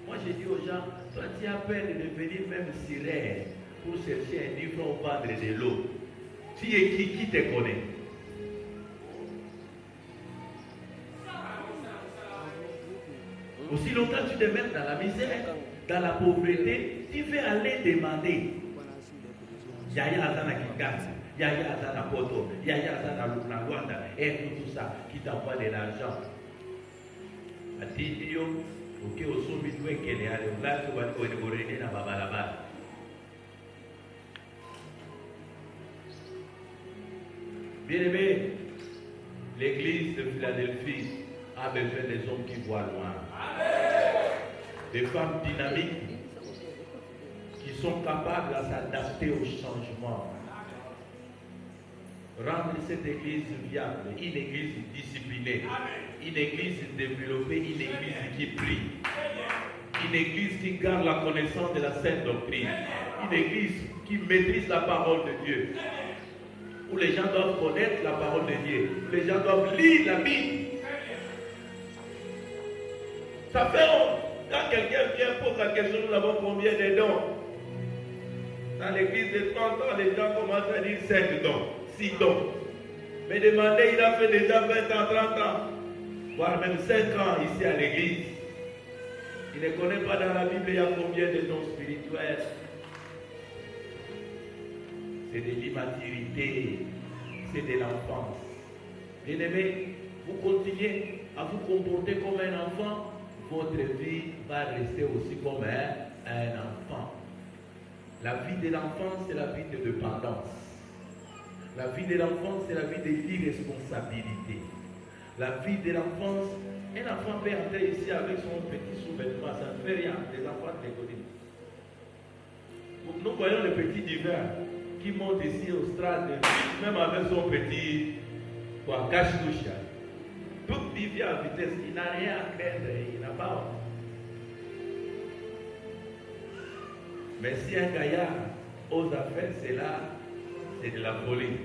Moi, j'ai dit aux gens, toi, tu as peur de devenir même sirène pour chercher un livre ou vendre de l'eau. Tu es qui te connaît? Aussi longtemps que tu te mets dans la misère, dans la pauvreté, tu veux aller demander. Yaya Azana Kingas, Yaya Azana Poto, Yaya Azana Luanda, et tout ça qui t'envoie de l'argent. Ati yo, ok, au sommet de qu'elle est allée, là tu vas te regarder dans Babalaba. Bien aimé, l'église de Philadelphie a besoin des hommes qui voient loin. Des femmes dynamiques qui sont capables de s'adapter au changement. Rendre cette église viable, une église disciplinée, une église développée, une église qui prie, une église qui garde la connaissance de la sainte doctrine, une église qui maîtrise la parole de Dieu, où les gens doivent connaître la parole de Dieu, où les gens doivent lire la Bible. Ça fait honte. Quand quelqu'un vient pose la question, nous avons combien de dons? Dans l'église de 30 ans, les gens commencent à dire 5 dons, 6 dons. Mais demandez, il a fait déjà 20 ans, 30 ans, voire même 5 ans ici à l'église. Il ne connaît pas dans la Bible, il y a combien de dons spirituels. C'est de l'immaturité, c'est de l'enfance. Bien aimé, vous continuez à vous comporter comme un enfant, votre vie va rester aussi comme un enfant. La vie de l'enfant, c'est la vie de dépendance. La vie de l'enfant, c'est la vie de l'irresponsabilité. La vie de l'enfance, un enfant peut entrer ici avec son petit sous-vêtement, ça ne fait rien, les enfants déconnent. Nous voyons le petit divin qui monte ici au stade, même avec son petit cache-touche. Tout vit à vitesse, il n'a rien à craindre, il n'a pas honte. Mais si un gaillard ose faire cela, c'est de la folie.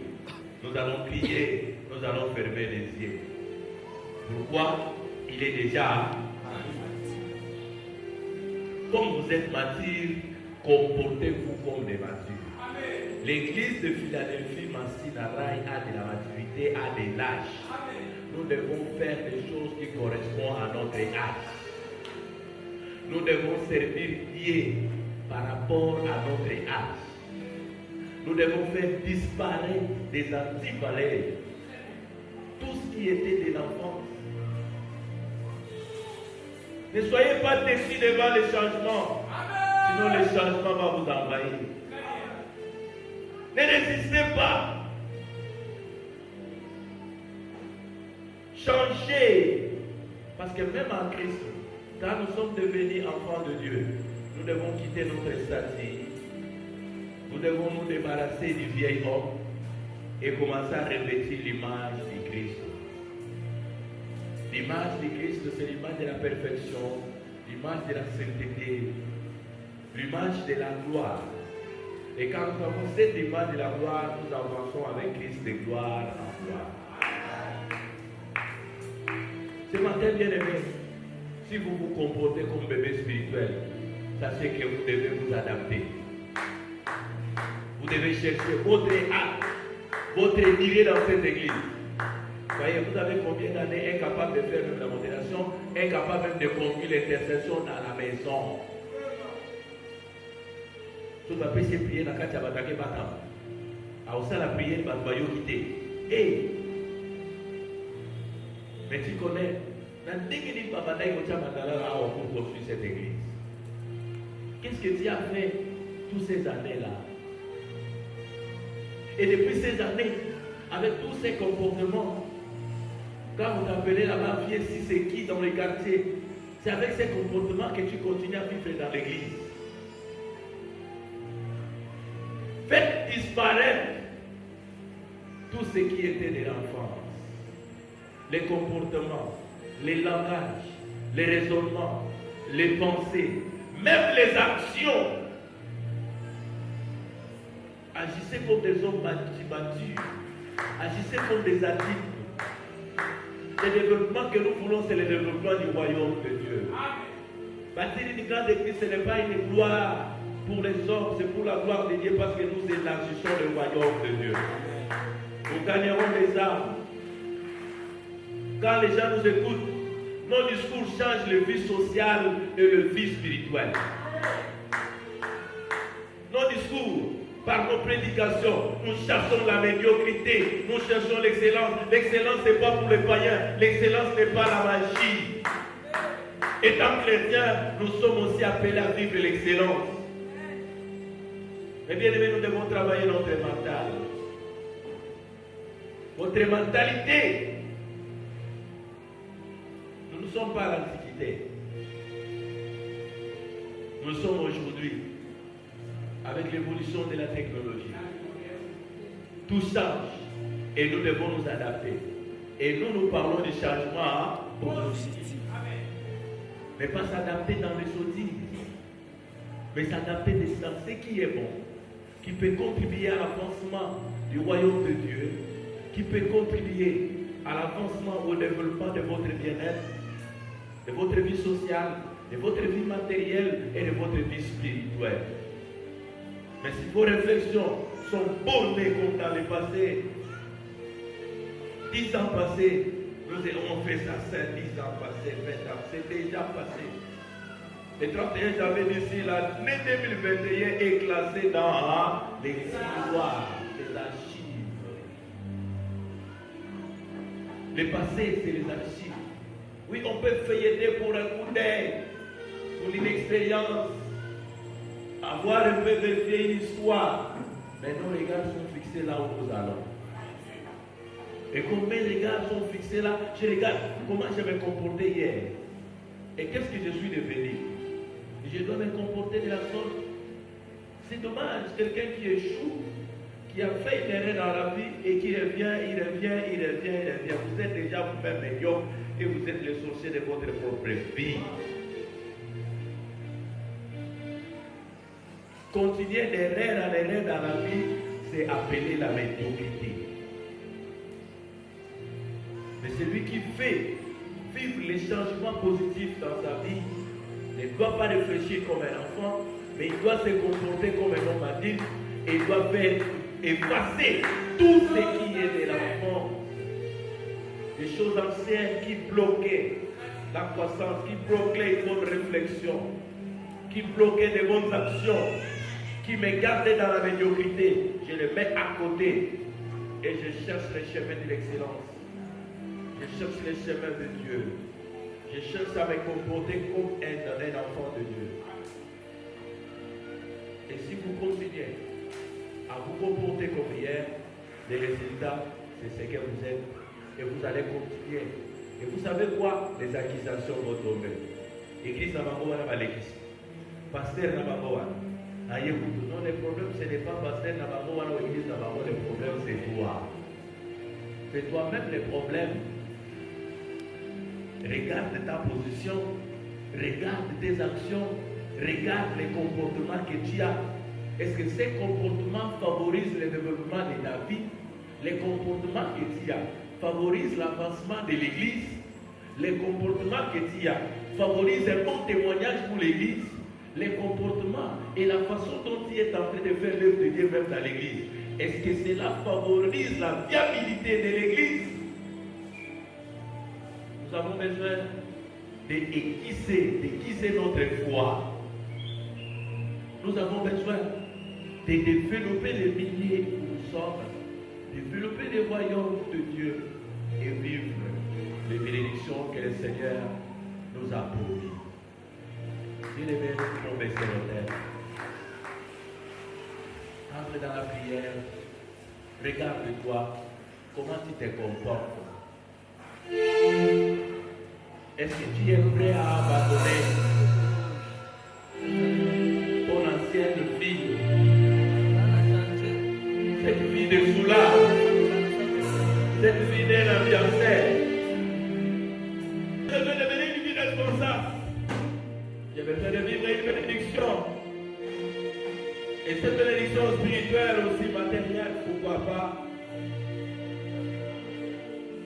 Nous allons crier, nous allons fermer les yeux. Pourquoi? Il est déjà. Comme vous êtes mature, comportez-vous comme des matures. L'église de Philadelphie, Massinarai, a de la maturité, a de l'âge. Nous devons faire des choses qui correspondent à notre âge. Nous devons servir Dieu par rapport à notre âge. Nous devons faire disparaître des antivaleurs, tout ce qui était de l'enfance. Ne soyez pas déçus devant les changements, sinon le changement va vous envahir. Ne résistez pas. Changez. Parce que même en Christ, quand nous sommes devenus enfants de Dieu, nous devons quitter notre statut. Nous devons nous débarrasser du vieil homme et commencer à revêtir l'image du Christ. L'image du Christ, c'est l'image de la perfection, l'image de la sainteté, l'image de la gloire. Et quand nous avons cette image de la gloire, nous avançons avec Christ de gloire en gloire. Ce matin, bien aimé, si vous vous comportez comme bébé spirituel, sachez que vous devez vous adapter. Vous devez chercher votre âme, votre idée dans cette église. Voyez, vous avez combien d'années incapable de faire même la modération, incapable même de conduire l'intercession dans la maison. Tout va passer prier dans la carte à Batake Batam. À aussi la prière, va te quitter. Hey! Mais tu connais, dans le Papa pour construire cette église. Qu'est-ce que tu as fait toutes ces années-là? Et depuis ces années, avec tous ces comportements, quand vous t'appelez là-bas, viens si c'est qui dans les quartiers, c'est avec ces comportements que tu continues à vivre dans l'église. Faites disparaître tout ce qui était de l'enfance. Les comportements, les langages, les raisonnements, les pensées, même les actions. Agissez comme des hommes matures, agissez comme des adultes. Le développement que nous voulons, c'est le développement du royaume de Dieu. Bâtir une grande église, ce n'est pas une gloire pour les hommes, c'est pour la gloire de Dieu parce que nous élargissons le royaume de Dieu. Nous gagnerons les âmes. Quand les gens nous écoutent, nos discours changent le vie sociale et le vie spirituelle. Nos discours, par nos prédications, nous cherchons la médiocrité, nous cherchons l'excellence. L'excellence, ce n'est pas pour les païens, l'excellence n'est pas la magie. Étant chrétiens, nous sommes aussi appelés à vivre l'excellence. Mais bien aimés, nous devons travailler notre mental. Votre mentalité. Nous ne sommes pas à l'Antiquité. Nous sommes aujourd'hui, avec l'évolution de la technologie. Tout change et nous devons nous adapter. Et nous parlons du changement positif. Mais pas s'adapter dans les sottises, mais s'adapter dans ce qui est bon, qui peut contribuer à l'avancement du royaume de Dieu, qui peut contribuer à l'avancement au développement de votre bien-être, de votre vie sociale, de votre vie matérielle et de votre vie spirituelle. Mais si vos réflexions sont bonnes comme dans le passé, 10 ans passés, nous avons fait ça 10 ans passés, 20 ans, c'est déjà passé. Le 31 janvier d'ici, l'année 2021 est classée dans les tiroirs, les archives. Le passé, c'est les archives. Oui, on peut feuilleter pour un coup d'œil, pour une expérience, avoir un peu vérifié une histoire. Mais nos regards sont fixés là où nous allons. Et comme mes regards sont fixés là, je regarde comment je me comportais hier. Et qu'est-ce que je suis devenu? Je dois me comporter de la sorte. C'est dommage, quelqu'un qui échoue, qui a fait une erreur dans la vie et qui revient, il revient. Vous êtes déjà vous-même médiocre et vous êtes le sorcier de votre propre vie. Continuer d'erreur en erreur dans la vie, c'est appeler la médiocrité. Mais celui qui fait vivre les changements positifs dans sa vie ne doit pas réfléchir comme un enfant, mais il doit se comporter comme un homme adulte et il doit faire effacer tout ce qui est de l'enfant. Des choses anciennes qui bloquaient la croissance, qui bloquaient les bonnes réflexions, qui bloquaient les bonnes actions, qui me gardaient dans la médiocrité. Je les mets à côté et je cherche les chemins de l'excellence. Je cherche les chemins de Dieu. Je cherche à me comporter comme un enfant de Dieu. Et si vous continuez à vous comporter comme hier, les résultats, c'est ce que vous êtes. Et vous allez continuer. Et vous savez quoi? Les accusations vont tomber. Église Nabangoa n'a l'église. Pasteur Nabangoa. Non, le problème, ce n'est pas pasteur Nabangoa ou église Nabangoa. Le problème, c'est toi. C'est toi-même le problème. Regarde ta position, regarde tes actions, regarde les comportements que tu as. Est-ce que ces comportements favorisent le développement de ta vie? Les comportements que tu as favorisent l'avancement de l'Église? Les comportements que tu as favorisent un bon témoignage pour l'Église? Les comportements et la façon dont tu es en train de faire l'œuvre de Dieu même dans l'Église, est-ce que cela favorise la viabilité de l'Église? Nous avons besoin d'aiguiser notre foi. Nous avons besoin de développer les milliers où nous sommes, développer les royaumes de Dieu et vivre les bénédictions que le Seigneur nous a promis. Bien-aimés, nous pouvons baisser nos têtes. Entre dans la prière, regarde-toi comment tu te comportes. Est-ce que tu es prêt à abandonner ton ancienne vie, cette vie de soulard, cette vie d'un ambianceur? Je veux devenir une vie responsable. Je veux faire de vivre une bénédiction. Et cette bénédiction spirituelle aussi matérielle, pourquoi pas?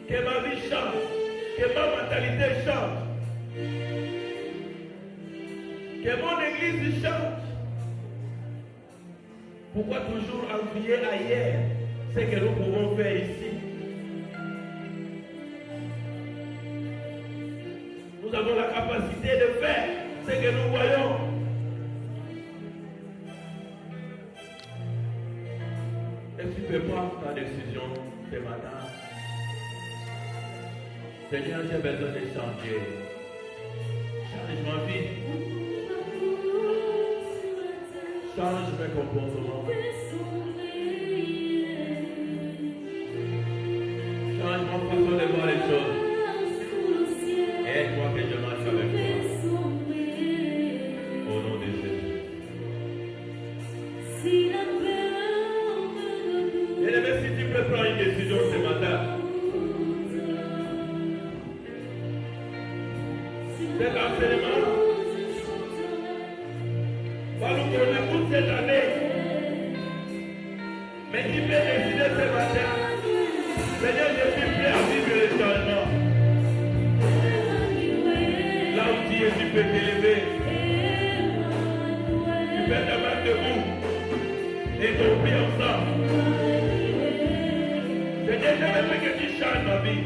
Que ma vie change. Que ma mentalité change. Que mon église change. Pourquoi toujours envier ailleurs ce que nous pouvons faire ici? Nous avons la capacité de faire ce que nous voyons. Est-ce que tu peux prendre ta décision ce matin? Seigneur, j'ai besoin de changer. Change ma vie. Change mes comportements. Change ma façon de voir les choses. Aide-moi que je marche avec toi. Au nom de Jésus. Bien-aimé, si tu peux prendre une décision ce matin, cet enseignement va nous donner toute cette année. Mais tu peux décider ce matin, Seigneur, je suis prêt à vivre le changement. Là où tu es, tu peux t'élever. Tu peux te mettre debout et qu'on prie ensemble. Seigneur, je veux que tu changes ma vie.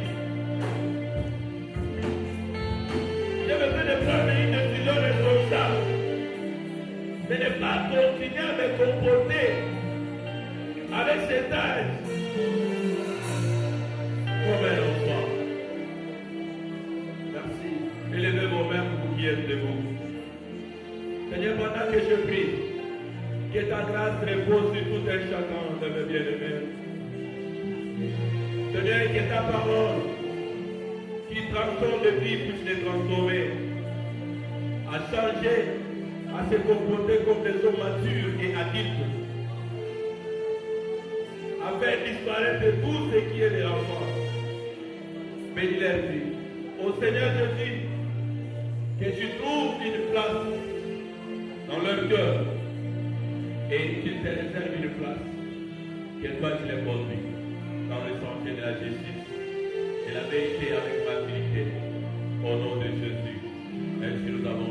J'ai besoin de prendre une décision responsable. De ne pas continuer à me comporter avec cet âge comme un enfant. Merci. Élevez vos mains pour qui êtes debout. Seigneur, pendant que je prie, que ta grâce repose sur tout un chacun de mes bien-aimés. Seigneur, que ta parole qui transforme les vies puisse les transformer, à changer, à se comporter comme des hommes matures et adultes, à faire disparaître tout ce qui est de l'enfant. Bénis leur vie. Au Seigneur Jésus, que tu trouves une place dans leur cœur et qu'ils te réservent une place, que toi tu les conduis dans le sentier de la justice et la vérité avec facilité. Au nom de Jésus, ainsi nous avons